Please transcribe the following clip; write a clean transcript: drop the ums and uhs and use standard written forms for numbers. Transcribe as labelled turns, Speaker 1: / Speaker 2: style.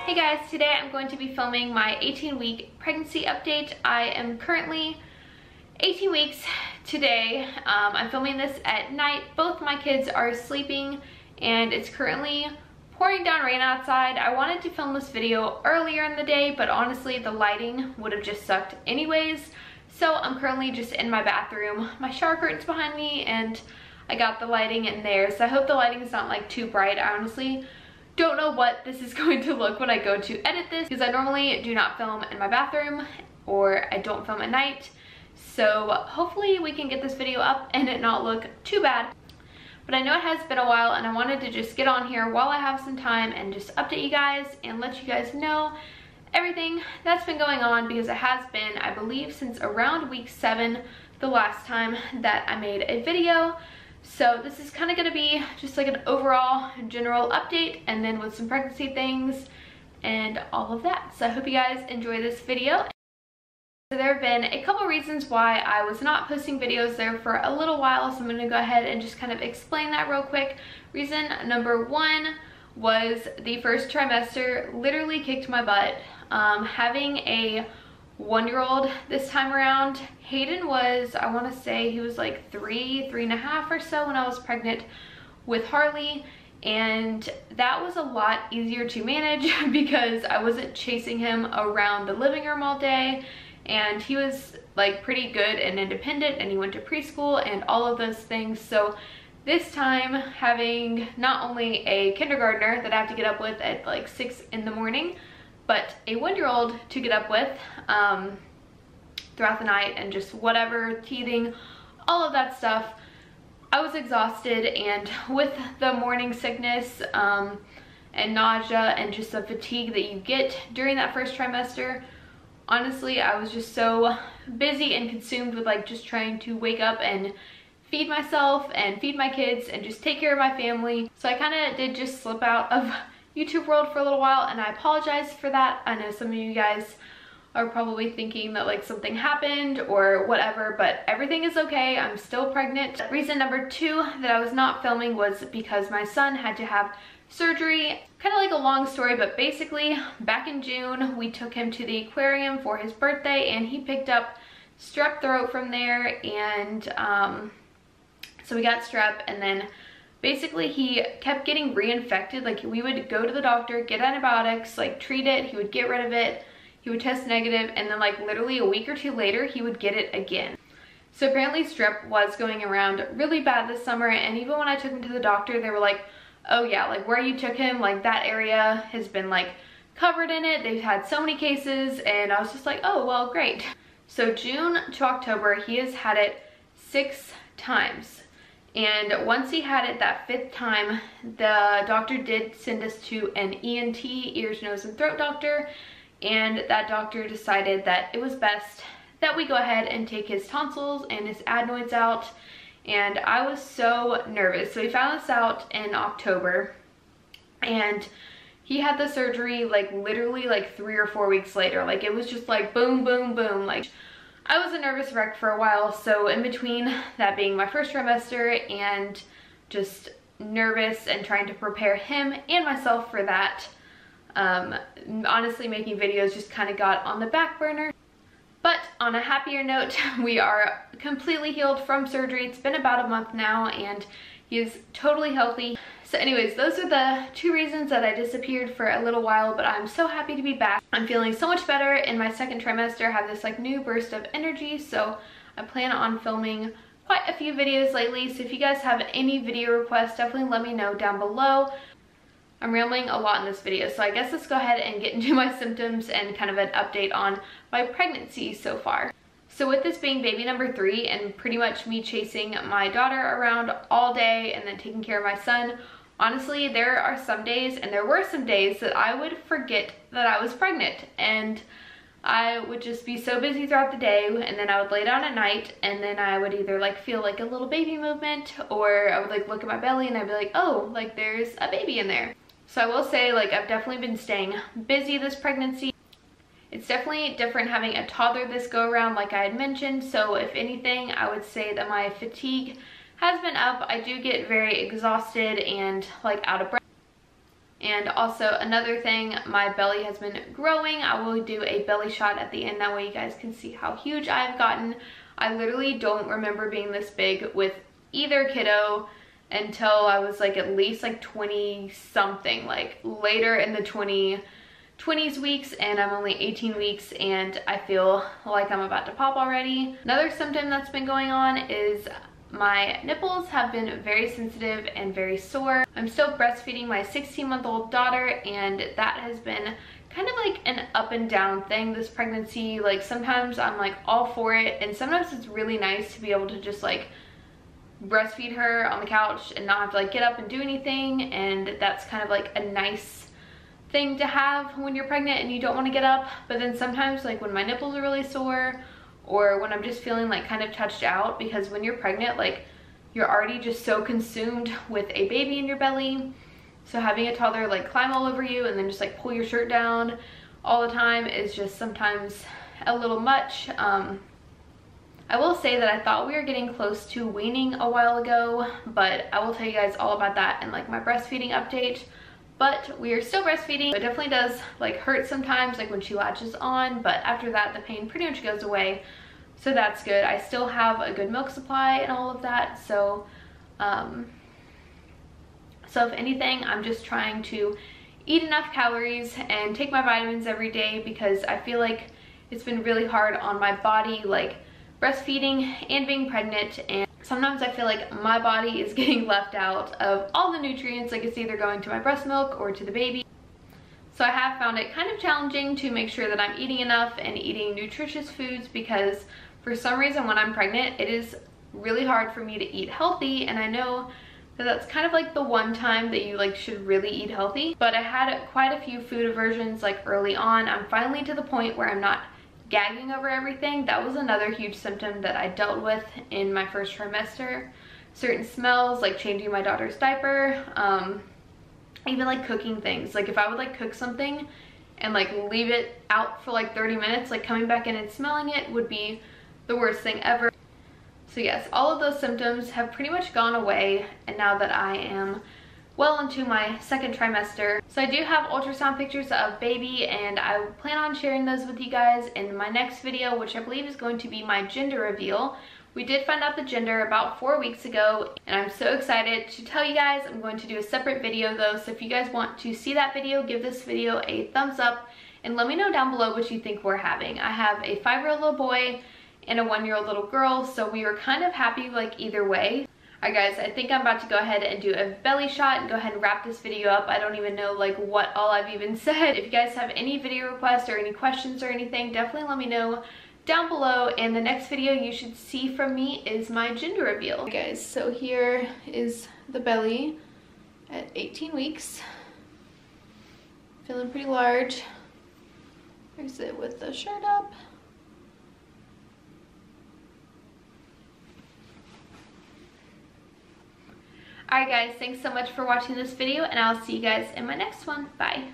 Speaker 1: Hey guys, today I'm going to be filming my 18-week pregnancy update. I am currently 18 weeks today. I'm filming this at night. Both my kids are sleeping and it's currently pouring down rain outside. I wanted to film this video earlier in the day, but honestly the lighting would have just sucked anyways. So I'm currently just in my bathroom. My shower curtain's behind me and I got the lighting in there. So I hope the lighting is not like too bright. I honestly don't know what this is going to look when I go to edit this because I normally do not film in my bathroom or I don't film at night. So hopefully we can get this video up and it not look too bad. But I know it has been a while and I wanted to just get on here while I have some time and just update you guys and let you guys know everything that's been going on, because it has been, I believe, since around week 7 the last time that I made a video. So this is kind of going to be just like an overall general update and then with some pregnancy things and all of that. So I hope you guys enjoy this video. So there have been a couple reasons why I was not posting videos there for a little while, so I'm going to go ahead and just kind of explain that real quick. Reason number 1 was the first trimester literally kicked my butt. Having a 1-year-old this time around. Hayden was, I want to say he was like 3.5 or so when I was pregnant with Harley, and that was a lot easier to manage because I wasn't chasing him around the living room all day, and he was like pretty good and independent and he went to preschool and all of those things. So this time having not only a kindergartner that I have to get up with at like 6 in the morning, but a 1-year-old to get up with throughout the night and just whatever, teething, all of that stuff. I was exhausted, and with the morning sickness and nausea and just the fatigue that you get during that first trimester, honestly, I was just so busy and consumed with like just trying to wake up and feed myself and feed my kids and just take care of my family. So I kind of did just slip out of YouTube world for a little while, and I apologize for that. I know some of you guys are probably thinking that like something happened or whatever, but everything is okay. I'm still pregnant. Reason number 2 that I was not filming was because my son had to have surgery. Kind of like a long story, but basically back in June we took him to the aquarium for his birthday and he picked up strep throat from there, and so we got strep, and then basically he kept getting reinfected. Like we would go to the doctor, get antibiotics, like treat it, he would get rid of it, he would test negative, and then like literally a week or 2 later he would get it again. So apparently strep was going around really bad this summer, and even when I took him to the doctor they were like, oh yeah, like where you took him, like that area has been like covered in it, they've had so many cases. And I was just like, oh well, great. So June to October he has had it 6 times. And once he had it that 5th time, the doctor did send us to an ENT, ears, nose, and throat doctor, and that doctor decided that it was best that we go ahead and take his tonsils and his adenoids out. And I was so nervous. So we found this out in October, and he had the surgery like literally like 3 or 4 weeks later. Like it was just like boom, boom, boom. Like I was a nervous wreck for a while. So in between that being my first trimester and just nervous and trying to prepare him and myself for that, honestly making videos just kind of got on the back burner. But on a happier note, we are completely healed from surgery. It's been about a month now and he is totally healthy. So anyways, those are the 2 reasons that I disappeared for a little while, but I'm so happy to be back. I'm feeling so much better in my 2nd trimester. I have this like new burst of energy, so I plan on filming quite a few videos lately. So if you guys have any video requests, definitely let me know down below. I'm rambling a lot in this video, so I guess let's go ahead and get into my symptoms and kind of an update on my pregnancy so far. So with this being baby number 3 and pretty much me chasing my daughter around all day and then taking care of my son, honestly, there are some days, and there were some days, that I would forget that I was pregnant, and I would just be so busy throughout the day, and then I would lay down at night, and then I would either like feel like a little baby movement, or I would like look at my belly and I'd be like, oh, like there's a baby in there. So I will say, like, I've definitely been staying busy this pregnancy. It's definitely different having a toddler this go around, like I had mentioned. So if anything, I would say that my fatigue has been up. I do get very exhausted and like out of breath. And also another thing, my belly has been growing. I will do a belly shot at the end, that way you guys can see how huge I've gotten. I literally don't remember being this big with either kiddo until I was like at least like 20 something, like later in the 20s weeks, and I'm only 18 weeks and I feel like I'm about to pop already. Another symptom that's been going on is my nipples have been very sensitive and very sore. I'm still breastfeeding my 16-month-old daughter, and that has been kind of like an up and down thing this pregnancy. Like sometimes I'm like all for it, and sometimes it's really nice to be able to just like breastfeed her on the couch and not have to like get up and do anything, and that's kind of like a nice thing to have when you're pregnant and you don't want to get up. But then sometimes, like when my nipples are really sore, or when I'm just feeling like kind of touched out, because when you're pregnant, like you're already just so consumed with a baby in your belly, so having a toddler like climb all over you and then just like pull your shirt down all the time is just sometimes a little much. I will say that I thought we were getting close to weaning a while ago, but I will tell you guys all about that in like my breastfeeding update. But we are still breastfeeding. It definitely does like hurt sometimes, like when she latches on, but after that the pain pretty much goes away, so that's good. I still have a good milk supply and all of that, so if anything, I'm just trying to eat enough calories and take my vitamins every day, because I feel like it's been really hard on my body, like breastfeeding and being pregnant, and sometimes I feel like my body is getting left out of all the nutrients, like it's either going to my breast milk or to the baby. So I have found it kind of challenging to make sure that I'm eating enough and eating nutritious foods, because for some reason when I'm pregnant it is really hard for me to eat healthy, and I know that that's kind of like the one time that you like should really eat healthy. But I had quite a few food aversions like early on. I'm finally to the point where I'm not gagging over everything. That was another huge symptom that I dealt with in my first trimester. Certain smells, like changing my daughter's diaper, even like cooking things. Like if I would like cook something and like leave it out for like 30 minutes, like coming back in and smelling it would be the worst thing ever. So yes, all of those symptoms have pretty much gone away, and now that I am well into my second trimester. So I do have ultrasound pictures of baby, and I plan on sharing those with you guys in my next video, which I believe is going to be my gender reveal. We did find out the gender about 4 weeks ago, and I'm so excited to tell you guys. I'm going to do a separate video though, so if you guys want to see that video, give this video a thumbs up and let me know down below what you think we're having. I have a 5-year-old little boy and a 1-year-old little girl, so we were kind of happy like either way. Alright guys, I think I'm about to go ahead and do a belly shot and go ahead and wrap this video up. I don't even know like what all I've even said. If you guys have any video requests or any questions or anything, definitely let me know down below, and the next video you should see from me is my gender reveal. Okay guys, so here is the belly at 18 weeks. Feeling pretty large. Here's it with the shirt up. Alright guys, thanks so much for watching this video, and I'll see you guys in my next one. Bye.